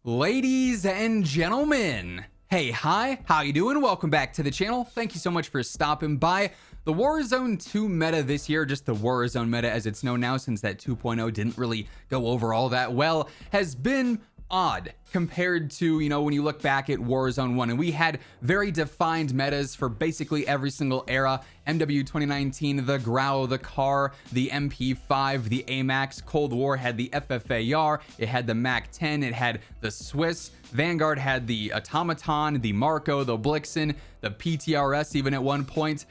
Ladies and gentlemen, hey, hi, how you doing? Welcome back to the channel. Thank you so much for stopping by. The Warzone 2 meta this year, just the Warzone meta as it's known now since that 2.0 didn't really go over all that well, has been odd compared to, when you look back at Warzone 1, and we had very defined metas for basically every single era. MW 2019, the Grau, the Car, the MP5, the AMAX. Cold War had the FFAR, it had the MAC-10, it had the Swiss. Vanguard had the Automaton, the Marco, the Blixen, the PTRS even at one point.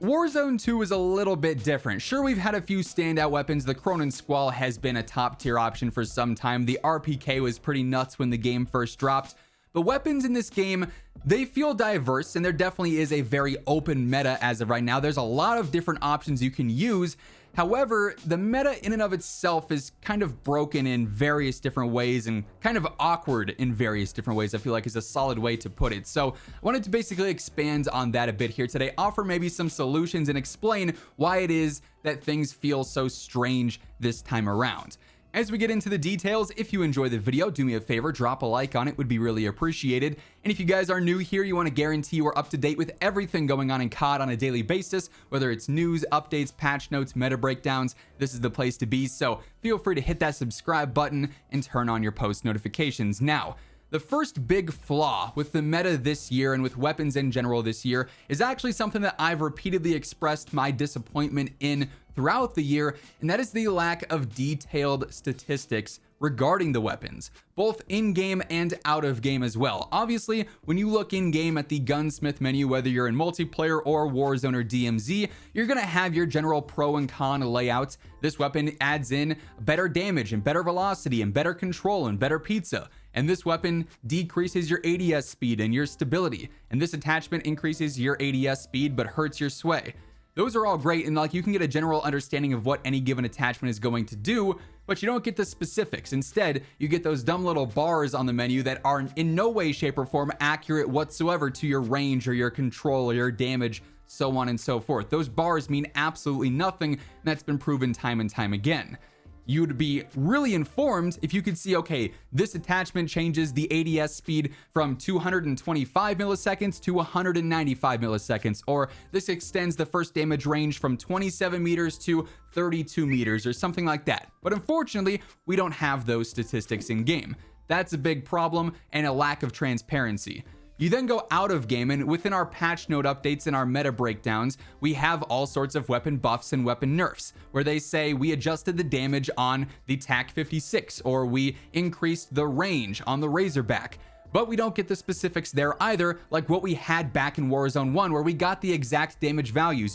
Warzone 2 is a little bit different. Sure, we've had a few standout weapons. The Cronin Squall has been a top tier option for some time. The RPK was pretty nuts when the game first dropped. The weapons in this game, they feel diverse, and there definitely is a very open meta as of right now. There's a lot of different options you can use. However, the meta in and of itself is kind of broken in various different ways and kind of awkward in various different ways, I feel like is a solid way to put it. So I wanted to basically expand on that a bit here today, offer maybe some solutions and explain why it is that things feel so strange this time around. As we get into the details, if you enjoy the video, do me a favor, drop a like on it, would be really appreciated. And if you guys are new here, you want to guarantee you are up to date with everything going on in COD on a daily basis, whether it's news, updates, patch notes, meta breakdowns, this is the place to be. So feel free to hit that subscribe button and turn on your post notifications. Now, the first big flaw with the meta this year and with weapons in general this year is actually something that I've repeatedly expressed my disappointment in throughout the year, and that is the lack of detailed statistics regarding the weapons, both in-game and out of game as well. Obviously, when you look in-game at the Gunsmith menu, whether you're in multiplayer or Warzone or DMZ, you're gonna have your general pro and con layouts. This weapon adds in better damage and better velocity and better control and better pizza. And this weapon decreases your ADS speed and your stability. And this attachment increases your ADS speed but hurts your sway. Those are all great, and like you can get a general understanding of what any given attachment is going to do, but you don't get the specifics. Instead, you get those dumb little bars on the menu that are in no way, shape, or form accurate whatsoever to your range or your control or your damage, so on and so forth. Those bars mean absolutely nothing, and that's been proven time and time again. You'd be really informed if you could see, okay, this attachment changes the ADS speed from 225 milliseconds to 195 milliseconds, or this extends the first damage range from 27 meters to 32 meters, or something like that. But unfortunately, we don't have those statistics in game. That's a big problem and a lack of transparency. You then go out of game, and within our patch note updates and our meta breakdowns, we have all sorts of weapon buffs and weapon nerfs, where they say we adjusted the damage on the TAC-56, or we increased the range on the Razorback. But we don't get the specifics there either, like what we had back in Warzone 1, where we got the exact damage values,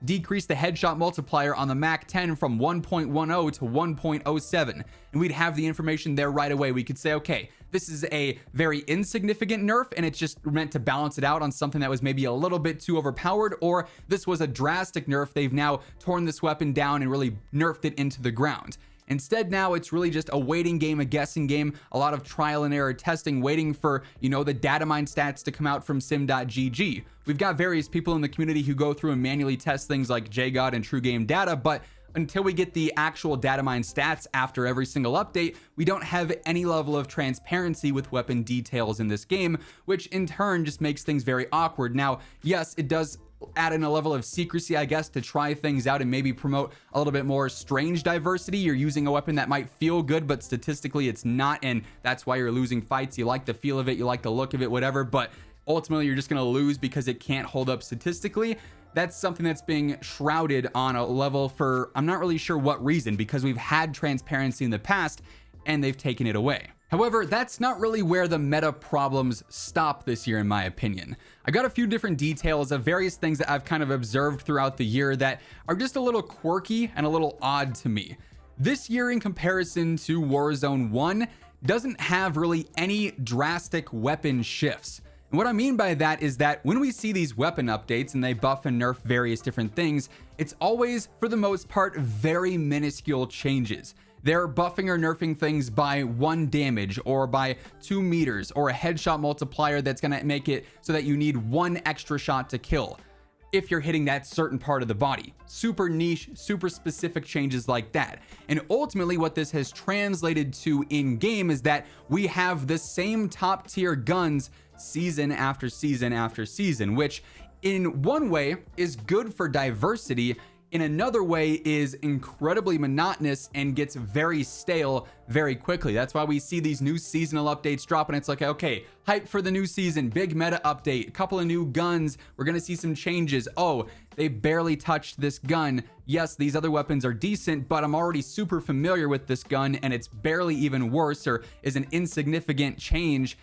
decrease the headshot multiplier on the MAC-10 from 1.10 to 1.07, and we'd have the information there right away. We could say, okay, this is a very insignificant nerf, and it's just meant to balance it out on something that was maybe a little bit too overpowered, or this was a drastic nerf. They've now torn this weapon down and really nerfed it into the ground. Instead, now it's really just a waiting game, a guessing game, a lot of trial and error testing, waiting for, the data mine stats to come out from sim.gg. We've got various people in the community who go through and manually test things like JGOD and True Game Data, but until we get the actual data mine stats after every single update, we don't have any level of transparency with weapon details in this game, which in turn just makes things very awkward. Now, yes, it does add in a level of secrecy, I guess, to try things out and maybe promote a little bit more strange diversity. You're using a weapon that might feel good, but statistically it's not, and that's why you're losing fights. You like the feel of it, you like the look of it, whatever, but ultimately you're just going to lose because it can't hold up statistically. That's something that's being shrouded on a level for, I'm not really sure what reason, because we've had transparency in the past and they've taken it away. However, that's not really where the meta problems stop this year, in my opinion. I got a few different details of various things that I've kind of observed throughout the year that are just a little quirky and a little odd to me. This year, in comparison to Warzone 1, doesn't have really any drastic weapon shifts. And what I mean by that is that when we see these weapon updates and they buff and nerf various different things, it's always, for the most part, very minuscule changes. They're buffing or nerfing things by 1 damage or by 2 meters or a headshot multiplier that's going to make it so that you need 1 extra shot to kill. if you're hitting that certain part of the body. Super niche, super specific changes like that. And ultimately what this has translated to in game is that we have the same top tier guns season after season after season, which in one way is good for diversity. In another way is incredibly monotonous and gets very stale very quickly. That's why we see these new seasonal updates drop and it's like, okay, hype for the new season, big meta update, a couple of new guns, we're gonna see some changes. Oh, they barely touched this gun. Yes, these other weapons are decent, but I'm already super familiar with this gun and it's barely even worse or is an insignificant change.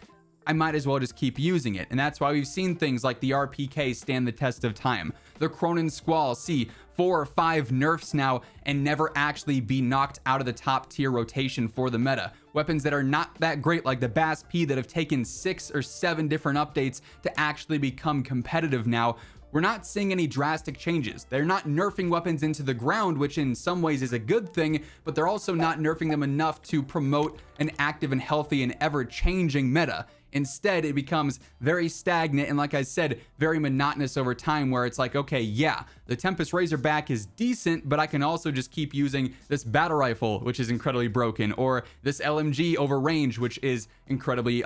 I might as well just keep using it. And that's why we've seen things like the RPK stand the test of time. The Cronin Squall see 4 or 5 nerfs now and never actually be knocked out of the top tier rotation for the meta. Weapons that are not that great like the Bass P that have taken 6 or 7 different updates to actually become competitive now. We're not seeing any drastic changes. They're not nerfing weapons into the ground, which in some ways is a good thing, but they're also not nerfing them enough to promote an active and healthy and ever-changing meta. Instead, it becomes very stagnant and, like I said, very monotonous over time, where it's like, okay, yeah, the Tempest Razorback is decent, but I can also just keep using this battle rifle, which is incredibly broken, or this LMG over range, which is incredibly,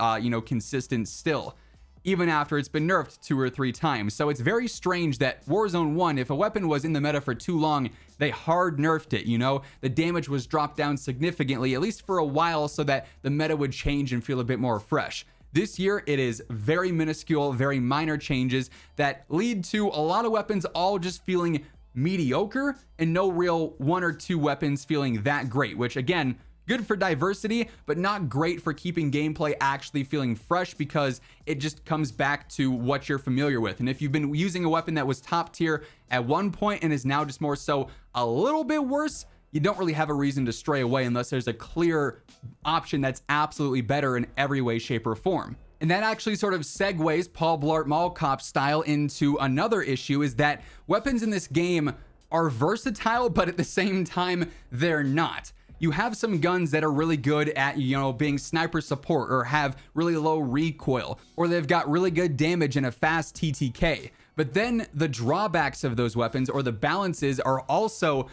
consistent still, even after it's been nerfed 2 or 3 times. So it's very strange that Warzone 1, if a weapon was in the meta for too long, they hard nerfed it, the damage was dropped down significantly, at least for a while, so that the meta would change and feel a bit more fresh. This year, it is very minuscule, very minor changes that lead to a lot of weapons all just feeling mediocre and no real 1 or 2 weapons feeling that great, which again, good for diversity, but not great for keeping gameplay actually feeling fresh, because it just comes back to what you're familiar with. And if you've been using a weapon that was top tier at one point and is now just more so a little bit worse, you don't really have a reason to stray away unless there's a clear option that's absolutely better in every way, shape, or form. And that actually sort of segues Paul Blart Mall Cop style into another issue, is that weapons in this game are versatile, but at the same time, they're not. You have some guns that are really good at, being sniper support, or have really low recoil, or they've got really good damage and a fast TTK. But then the drawbacks of those weapons, or the balances, are also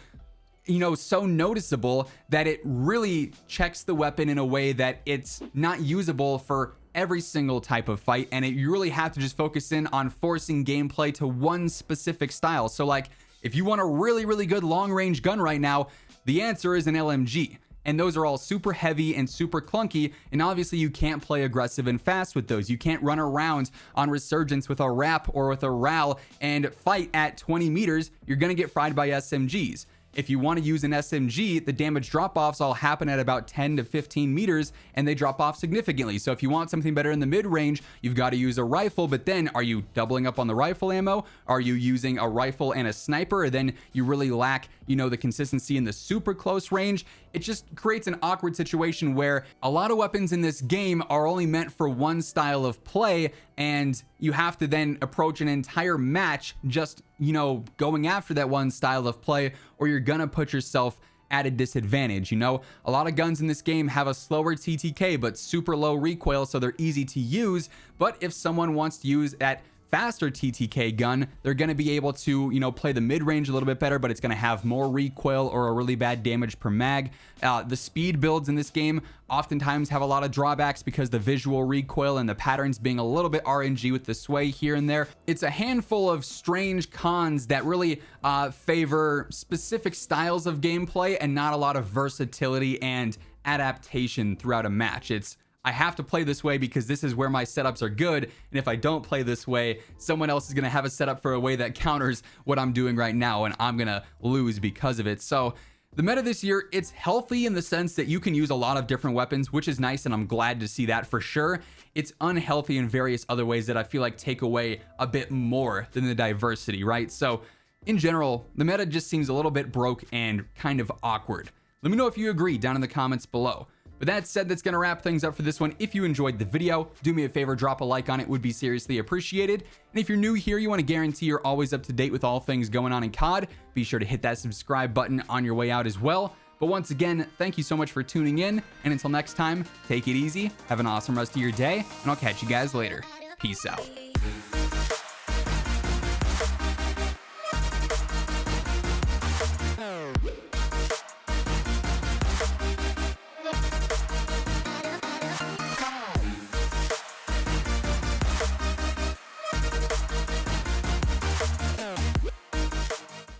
so noticeable that it really checks the weapon in a way that it's not usable for every single type of fight, and you really have to just focus in on forcing gameplay to one specific style. So like, if you want a really, really good long-range gun right now, the answer is an LMG. And those are all super heavy and super clunky, and obviously you can't play aggressive and fast with those. You can't run around on Resurgence with a RAP or with a RAL and fight at 20 meters. You're gonna get fried by SMGs. If you want to use an SMG, the damage drop-offs all happen at about 10 to 15 meters, and they drop off significantly. So if you want something better in the mid-range, you've got to use a rifle, but then are you doubling up on the rifle ammo? Are you using a rifle and a sniper? And then you really lack, the consistency in the super close range. It just creates an awkward situation where a lot of weapons in this game are only meant for one style of play, and you have to then approach an entire match just, going after that one style of play, or you're gonna put yourself at a disadvantage. A lot of guns in this game have a slower TTK but super low recoil, so they're easy to use. But if someone wants to use that faster TTK gun, they're going to be able to, play the mid-range a little bit better, but it's going to have more recoil or a really bad damage per mag. The speed builds in this game oftentimes have a lot of drawbacks because the visual recoil and the patterns being a little bit RNG with the sway here and there. It's a handful of strange cons that really favor specific styles of gameplay and not a lot of versatility and adaptation throughout a match. I have to play this way because this is where my setups are good, and if I don't play this way, someone else is going to have a setup for a way that counters what I'm doing right now, and I'm going to lose because of it. So the meta this year, it's healthy in the sense that you can use a lot of different weapons, which is nice, and I'm glad to see that for sure. It's unhealthy in various other ways that I feel like take away a bit more than the diversity, right? So in general, the meta just seems a little bit broke and kind of awkward. Let me know if you agree down in the comments below. With that said, that's going to wrap things up for this one. If you enjoyed the video, do me a favor, drop a like on it, would be seriously appreciated. And if you're new here, you want to guarantee you're always up to date with all things going on in COD, be sure to hit that subscribe button on your way out as well. But once again, thank you so much for tuning in, and until next time, take it easy, have an awesome rest of your day, and I'll catch you guys later. Peace out.